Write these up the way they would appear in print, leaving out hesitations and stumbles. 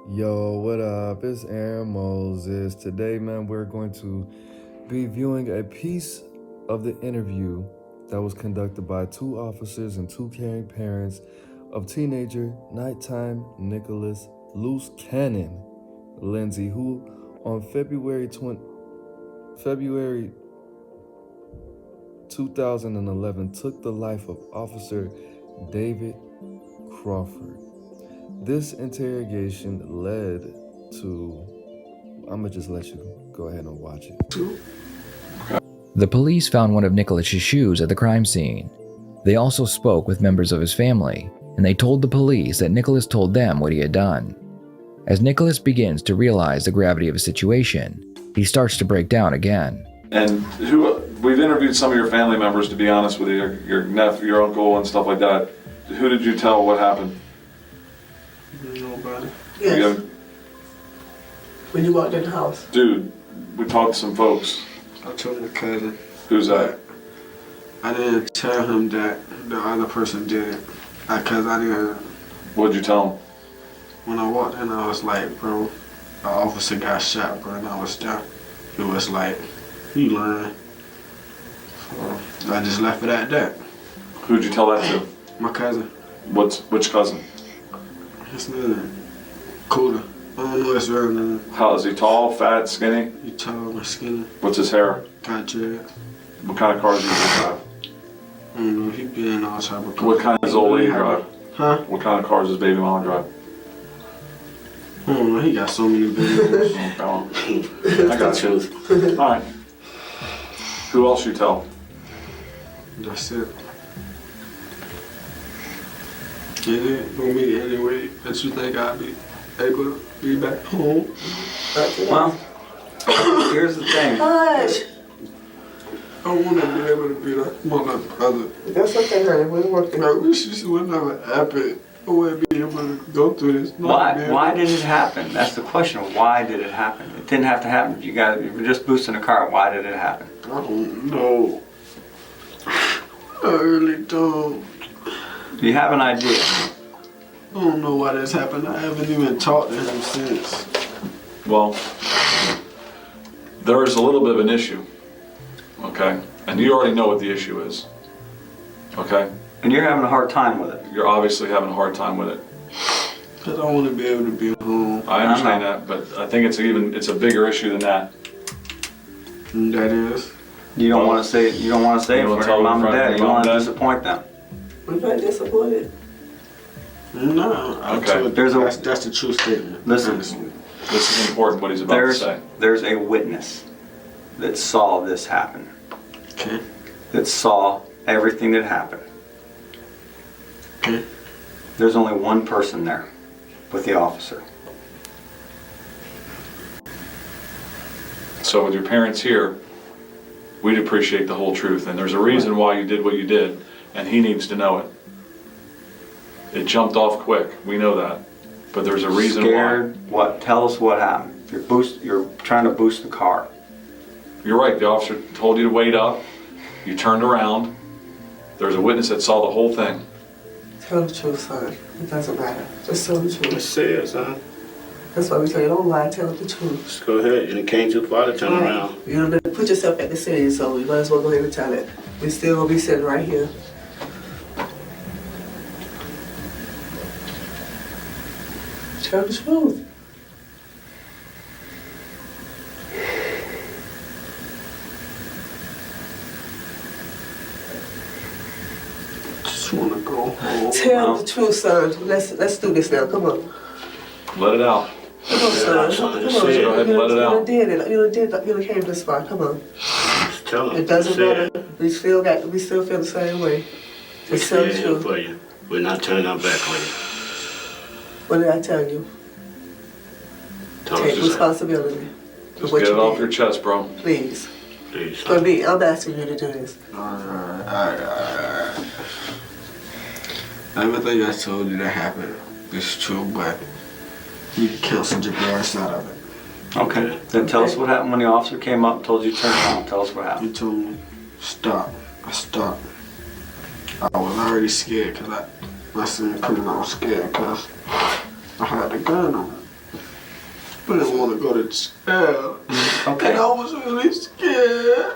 Yo, what up? It's Aaron Moses. Today, man, we're going to be viewing a piece of the interview that was conducted by two officers and two caring parents of teenager nighttime Nicholas Loose Cannon Lindsay, who on February 2011 took the life of Officer David Crawford. This interrogation led to, I'm gonna just let you go ahead and watch it. The police found one of Nicholas's shoes at the crime scene. They also spoke with members of his family, and they told the police that Nicholas told them what he had done. As Nicholas begins to realize the gravity of his situation, he starts to break down again. And we've interviewed some of your family members, to be honest with you, your nephew, your uncle, and stuff like that. Who did you tell what happened? Nobody. Yes. When you walked in the house. Dude, we talked to some folks. I told my cousin. Who's that? I didn't tell him that the other person did it. Because I didn't. What'd you tell him? When I walked in, I was like, bro, an officer got shot, bro, and I was there. It was like, you lying. So I just left it at that. Who'd you tell that to? My cousin. Which cousin? His name Cooler. I don't know his real name. How is he? Tall, fat, skinny? He tall and skinny. What's his hair? Got dread. What kind of cars does he drive? I don't know, he be in all type of cars. What kind does old lady drive? Huh? What kind of cars does baby mama drive? I don't know, he got so many babies. I got you. Alright. Who else you tell? That's it. Is it gonna be any way that you think I'll be able to be back home? Well, here's the thing. Hush! I want to be able to be like my brother. That's okay, honey. We're working. I wish this would never happen. I wouldn't be able to go through this. Why did it happen? That's the question. Why did it happen? It didn't have to happen. You were just boosting a car. Why did it happen? I don't know. I really don't. Do you have an idea? I don't know why this happened. I haven't even talked to him since. Well, there is a little bit of an issue, okay? And you already know what the issue is, okay? And you're having a hard time with it. You're obviously having a hard time with it. Because I want to be able to be home. I understand that, but I think it's a bigger issue than that. And that is? You don't want to say it. You don't want to say it You for don't tell your mom them and in front dad. of You your don't want to mom and disappoint them. We're not disappointed. No, Okay. That's the true statement. Listen. Honestly. This is important what he's about to say. There's a witness that saw this happen. Okay. That saw everything that happened. Okay. There's only one person there with the officer. So with your parents here, we'd appreciate the whole truth. And there's a reason why you did what you did, and he needs to know it. It jumped off quick, we know that. But there's a reason Scared? What? Tell us what happened. You're trying to boost the car. why. You're right, the officer told you to wait up. You turned around. There's a witness that saw the whole thing. Tell the truth, son. It doesn't matter. Just tell the Let's truth. say it, son. That's why we tell you don't lie. Tell the truth. Just go ahead. And it came too far to turn around. You know, put yourself at the scene, so you might as well go ahead and tell it. We still gonna be sitting right here. Tell the truth. Just want to go home. Tell the truth, son. Let's do this now. Come on. Let it out. Come on, son. Come on. Go ahead and let it out. You did it. You done came this far. Come on. Just tell him. It doesn't Say matter. it. We still feel the same way. We Just tell the stand here truth. for you. We're not turning our back on you. What did I tell you? Tell us Take the same. responsibility. for Just what get it you off did. your chest, bro. Please. Please. For me, I'm asking you to do this. Alright. Everything I told you that happened is true, but you canceled your parents out of it. Okay. Then tell us what happened when the officer came up and told you to turn around. Tell us what happened. You told me, stop. I stopped. I was already scared because I seen him coming. I was scared because I had the gun on me. didn't want to go to jail. Okay. And I was really scared.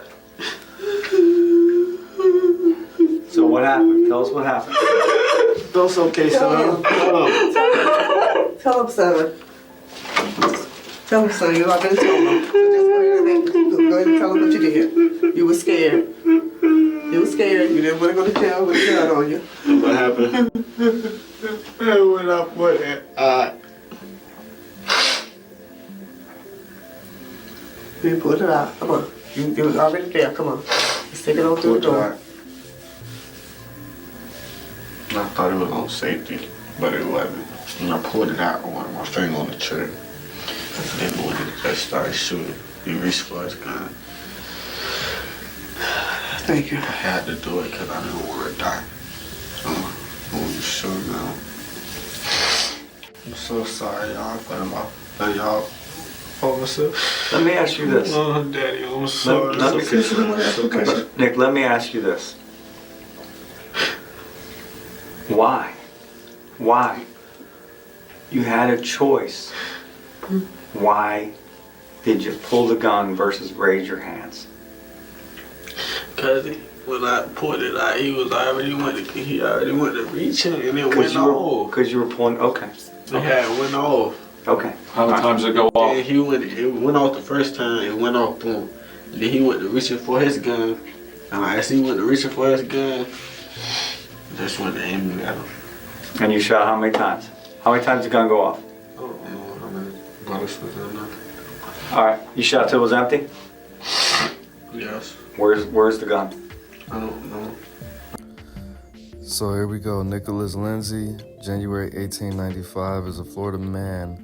So what happened? Tell us what happened. That's okay, son. Tell him, son. Tell him, son. You already told him. So just go ahead and tell him what you did. You were scared. You were scared. You didn't want to go to jail with a gun on you. What happened? When I put it, You pulled it out. Come on. You was already there. Come on. Let's take it on through the door. I thought it was on safety, but it wasn't. And I pulled it out with my finger on the trigger. Then when it just started shooting, he reached for his gun. Thank you. I had to do it because I didn't want to die. When you shoot now. I'm so sorry, y'all, for y'all officer. Let me ask you this. Oh, Daddy, I'm sorry. Let me- It's okay. Nick, let me ask you this. Why? Why? You had a choice. Why did you pull the gun versus raise your hands? Cause when I pulled it out, he already went to reach it and it went off. Because you were pulling, okay. It went off. Okay. How many times did it go off? And it went off the first time, it went off, boom. And then he went to reaching for his gun. And as he went to reaching for his gun, just went to aiming at him. And you shot how many times? How many times did the gun go off? I don't know how many bullets was in there. All right. You shot till it was empty? Yes. Where's the gun? I don't know. So here we go. Nicholas Lindsay, January 1895, is a Florida man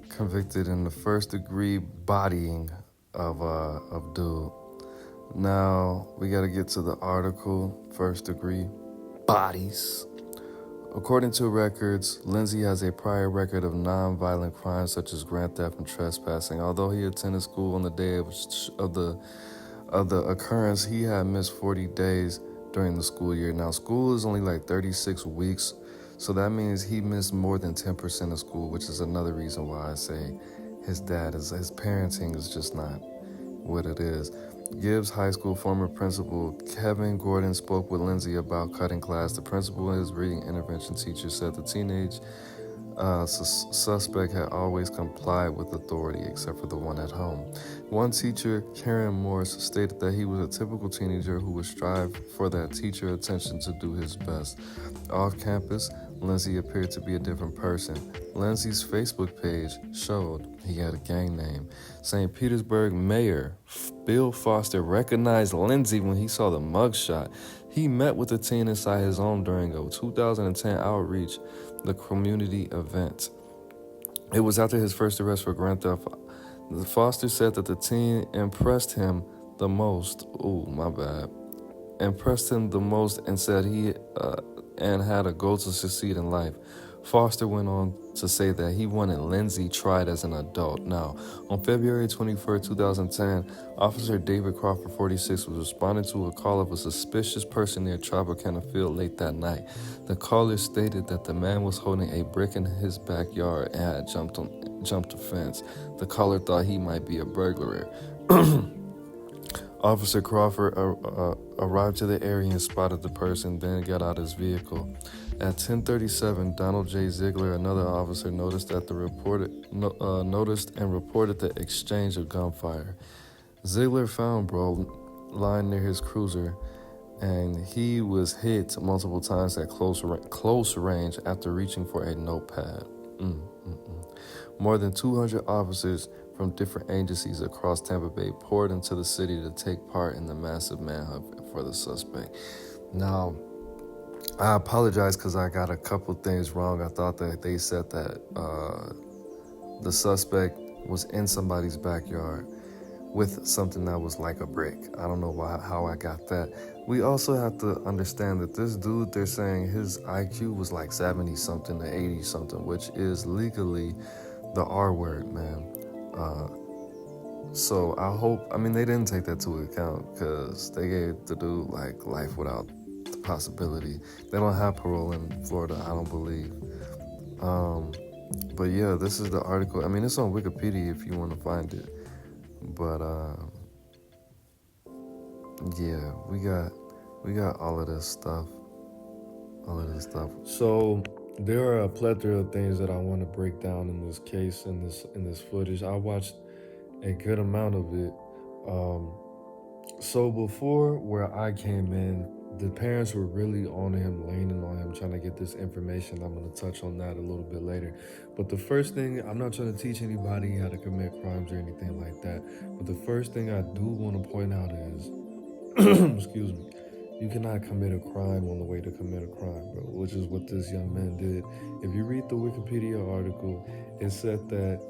convicted in the first-degree bodying of dude. Now we got to get to the article. First-degree bodies. According to records, Lindsay has a prior record of non-violent crimes such as grand theft and trespassing. Although he attended school on the day of the occurrence, he had missed 40 days during the school year. Now, school is only like 36 weeks, so that means he missed more than 10% of school, which is another reason why I say his parenting is just not what it is. Gibbs High School former principal Kevin Gordon spoke with Lindsay about cutting class. The principal and his reading intervention teacher said the teenage suspect had always complied with authority except for the one at home. One teacher, Karen Morse, stated that he was a typical teenager who would strive for that teacher attention to do his best. Off campus, Lindsay appeared to be a different person. Lindsay's Facebook page showed he had a gang name. St. Petersburg Mayor Bill Foster recognized Lindsay when he saw the mugshot. He met with the teen inside his home during a 2010 outreach, the community event. It was after his first arrest for grand theft. Foster said that the teen impressed him the most. Impressed him the most and said he had a goal to succeed in life. Foster went on to say that he wanted Lindsay tried as an adult. Now, on February 21st, 2010, Officer David Crawford, 46, was responding to a call of a suspicious person near Tropicana Field late that night. The caller stated that the man was holding a brick in his backyard and had jumped a fence. The caller thought he might be a burglar. Officer Crawford arrived to the area and spotted the person, then got out his vehicle. At 10:37, Donald J. Ziegler, another officer, noticed and reported the exchange of gunfire. Ziegler found Bro lying near his cruiser, and he was hit multiple times at close range after reaching for a notepad. More than 200 officers from different agencies across Tampa Bay poured into the city to take part in the massive manhunt for the suspect. Now, I apologize because I got a couple things wrong. I thought that they said that the suspect was in somebody's backyard with something that was like a brick. I don't know how I got that. We also have to understand that this dude, they're saying his IQ was like 70-something to 80-something, which is legally the R word, man. So they didn't take that to account because they gave the dude like life without the possibility. They don't have parole in Florida, I don't believe. But yeah, this is the article. I mean, it's on Wikipedia if you want to find it. But yeah, we got all of this stuff. So there are a plethora of things that I want to break down in this case, in this footage. I watched a good amount of it. So before where I came in, the parents were really on him, leaning on him, trying to get this information. I'm going to touch on that a little bit later. But the first thing, I'm not trying to teach anybody how to commit crimes or anything like that. But the first thing I do want to point out is, excuse me, you cannot commit a crime on the way to commit a crime, bro, which is what this young man did. If you read the Wikipedia article, it said that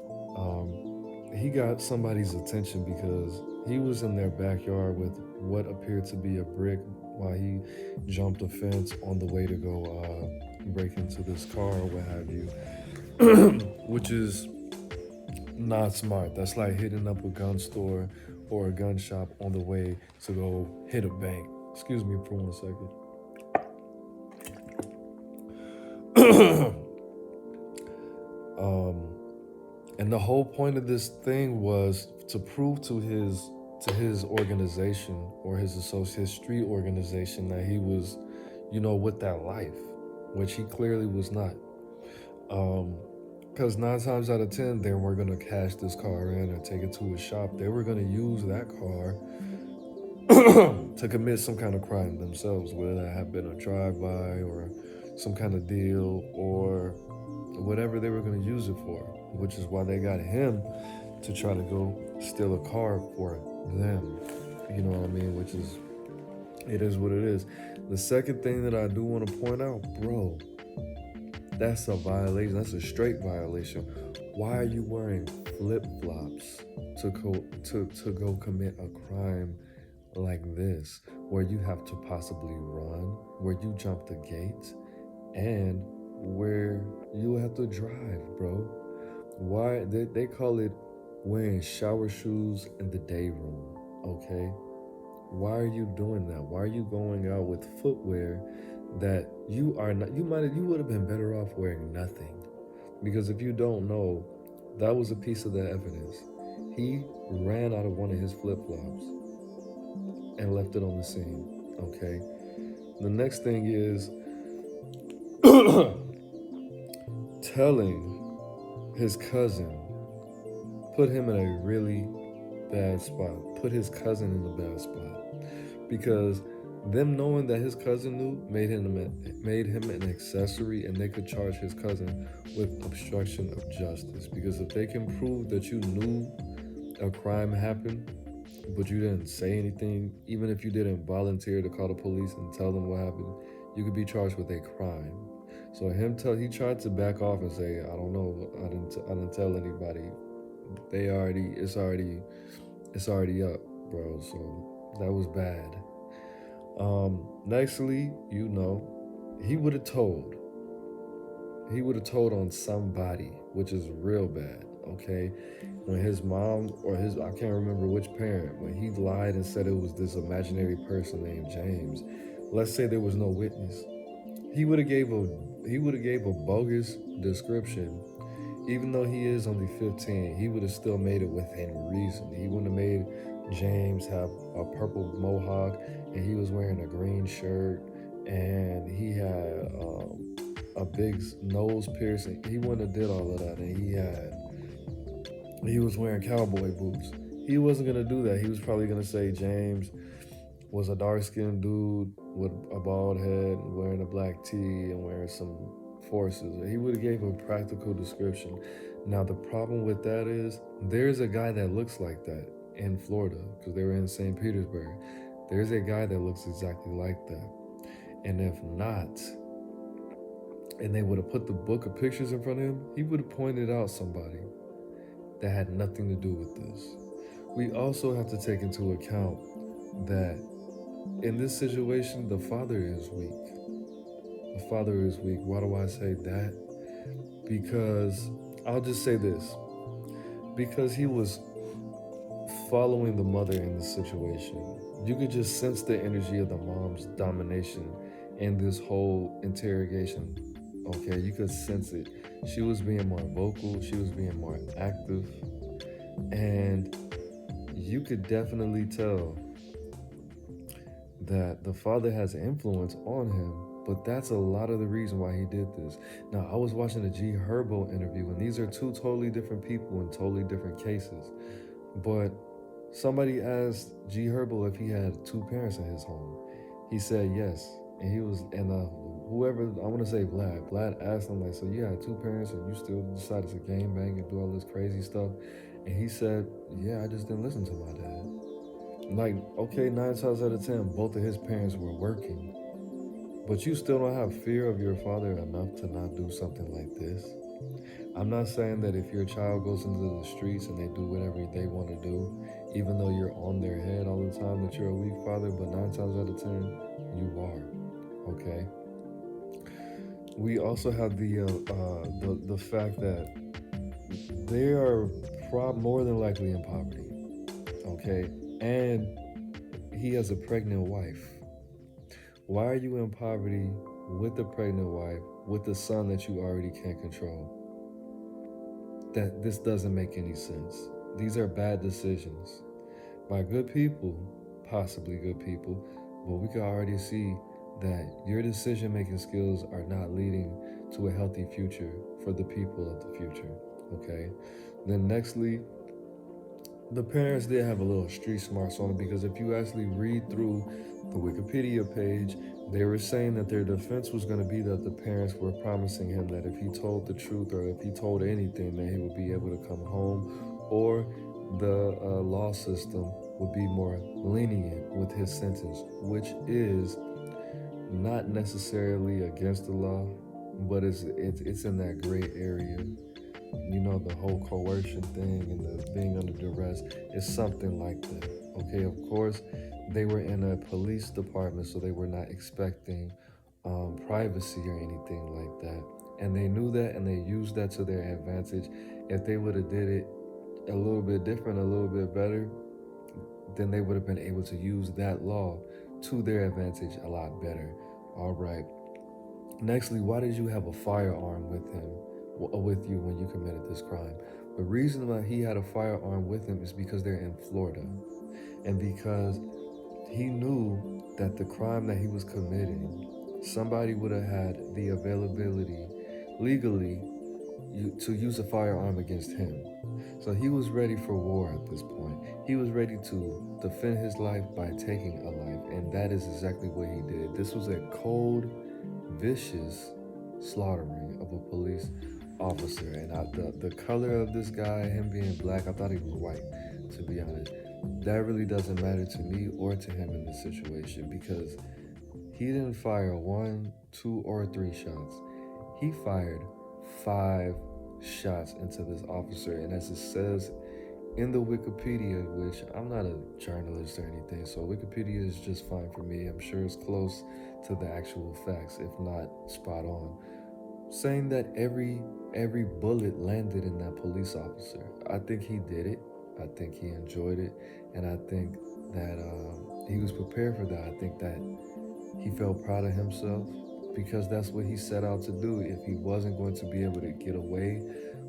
he got somebody's attention because he was in their backyard with what appeared to be a brick while he jumped a fence on the way to go break into this car or what have you, which is not smart. That's like hitting up a gun store or a gun shop on the way to go hit a bank. Excuse me for 1 second. And the whole point of this thing was to prove to his organization or his street organization that he was, with that life, which he clearly was not. Because 9 times out of 10, they were going to cash this car in or take it to a shop. They were going to use that car to commit some kind of crime themselves, whether that had been a drive-by or some kind of deal or whatever they were going to use it for, which is why they got him to try to go steal a car for them. You know what I mean? Which is, it is what it is. The second thing that I do want to point out, bro, that's a violation. That's a straight violation. Why are you wearing flip-flops to go commit a crime like this, where you have to possibly run, where you jump the gate, and where you have to drive, bro? Why they call it wearing shower shoes in the day room, okay? Why are you doing that? Why are you going out with footwear that you are not? You would have been better off wearing nothing, because if you don't know, that was a piece of the evidence. He ran out of one of his flip-flops and left it on the scene, okay? The next thing is telling his cousin, put him in a really bad spot, put his cousin in a bad spot, because them knowing that his cousin knew made him an accessory, and they could charge his cousin with obstruction of justice, because if they can prove that you knew a crime happened, but you didn't say anything, even if you didn't volunteer to call the police and tell them what happened, you could be charged with a crime. So he tried to back off and say, I don't know, I didn't tell anybody. It's already up, bro. So that was bad. Nextly, he would have told on somebody, which is real bad, okay? When his mom or I can't remember which parent, when he lied and said it was this imaginary person named James, let's say there was no witness, he would have gave a bogus description. Even though he is only 15, he would have still made it within reason. He wouldn't have made James have a purple mohawk and he was wearing a green shirt and he had a big nose piercing. He wouldn't have did all of that, and he was wearing cowboy boots. He wasn't gonna do that. He was probably gonna say James was a dark-skinned dude with a bald head, wearing a black tee and wearing some forces. He would have gave a practical description. Now the problem with that is there's a guy that looks like that in Florida, because they were in St. Petersburg. There's a guy that looks exactly like that. And if not, and they would have put the book of pictures in front of him, he would have pointed out somebody that had nothing to do with this. We also have to take into account that in this situation, the father is weak. The father is weak. Why do I say that? Because, I'll just say this. Because he was following the mother in this situation. You could just sense the energy of the mom's domination in this whole interrogation. Okay, you could sense it. She was being more vocal, she was being more active, and you could definitely tell that the father has influence on him, but that's a lot of the reason why he did this. Now, I was watching a G Herbo interview, and these are two totally different people in totally different cases, but somebody asked G Herbo if he had two parents in his home. He said yes, and he was, and whoever, I want to say Vlad asked him, like, so you had two parents and you still decided to game bang and do all this crazy stuff? And he said, yeah, I just didn't listen to my dad. Like, okay, 9 times out of 10, both of his parents were working, but you still don't have fear of your father enough to not do something like this. I'm not saying that if your child goes into the streets and they do whatever they want to do, even though you're on their head all the time, that you're a weak father, but 9 times out of 10, you are, okay? We also have the fact that they are more than likely in poverty, okay? And he has a pregnant wife. Why are you in poverty with a pregnant wife, with a son that you already can't control? That this doesn't make any sense. These are bad decisions by good people, possibly good people, but we can already see that your decision-making skills are not leading to a healthy future for the people of the future, okay? Then nextly, the parents did have a little street smarts on it, because if you actually read through the Wikipedia page, they were saying that their defense was going to be that the parents were promising him that if he told the truth or if he told anything, that he would be able to come home, or the law system would be more lenient with his sentence, which is not necessarily against the law, but it's in that gray area. You know, the whole coercion thing and the being under duress is something like that. Okay, of course, they were in a police department, so they were not expecting privacy or anything like that. And they knew that, and they used that to their advantage. If they would have did it a little bit different, a little bit better, then they would have been able to use that law to their advantage a lot better. All right. Nextly, why did you have a firearm with you when you committed this crime? The reason why he had a firearm with him is because they're in Florida, and because he knew that the crime that he was committing, somebody would have had the availability legally to use a firearm against him. So he was ready for war at this point. He was ready to defend his life by taking a life, and that is exactly what he did. This was a cold, vicious slaughtering of a police officer, and the color of this guy, him being black, I thought he was white, to be honest. That really doesn't matter to me or to him in this situation, because he didn't fire 1, 2, or 3 shots. He fired 5 shots into this officer, and as it says in the Wikipedia, which I'm not a journalist or anything, so Wikipedia is just fine for me. I'm sure it's close to the actual facts, if not spot on, saying that every bullet landed in that police officer. I think he did it. I think he enjoyed it, and I think that he was prepared for that. I think that he felt proud of himself, because that's what he set out to do. If he wasn't going to be able to get away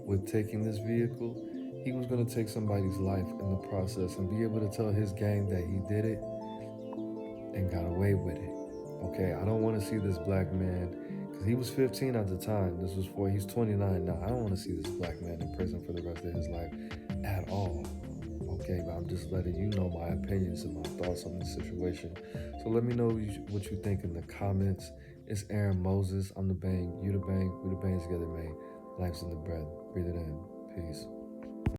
with taking this vehicle, he was going to take somebody's life in the process and be able to tell his gang that he did it and got away with it. Okay, I don't want to see this black man, because he was 15 at the time. He's 29 now. I don't want to see this black man in prison for the rest of his life at all. Okay, but I'm just letting you know my opinions and my thoughts on this situation. So let me know what you think in the comments. It's Aaron Moses. I'm the bang, you the bang, we the bang together, man. Life's in the breath. Breathe it in. Peace.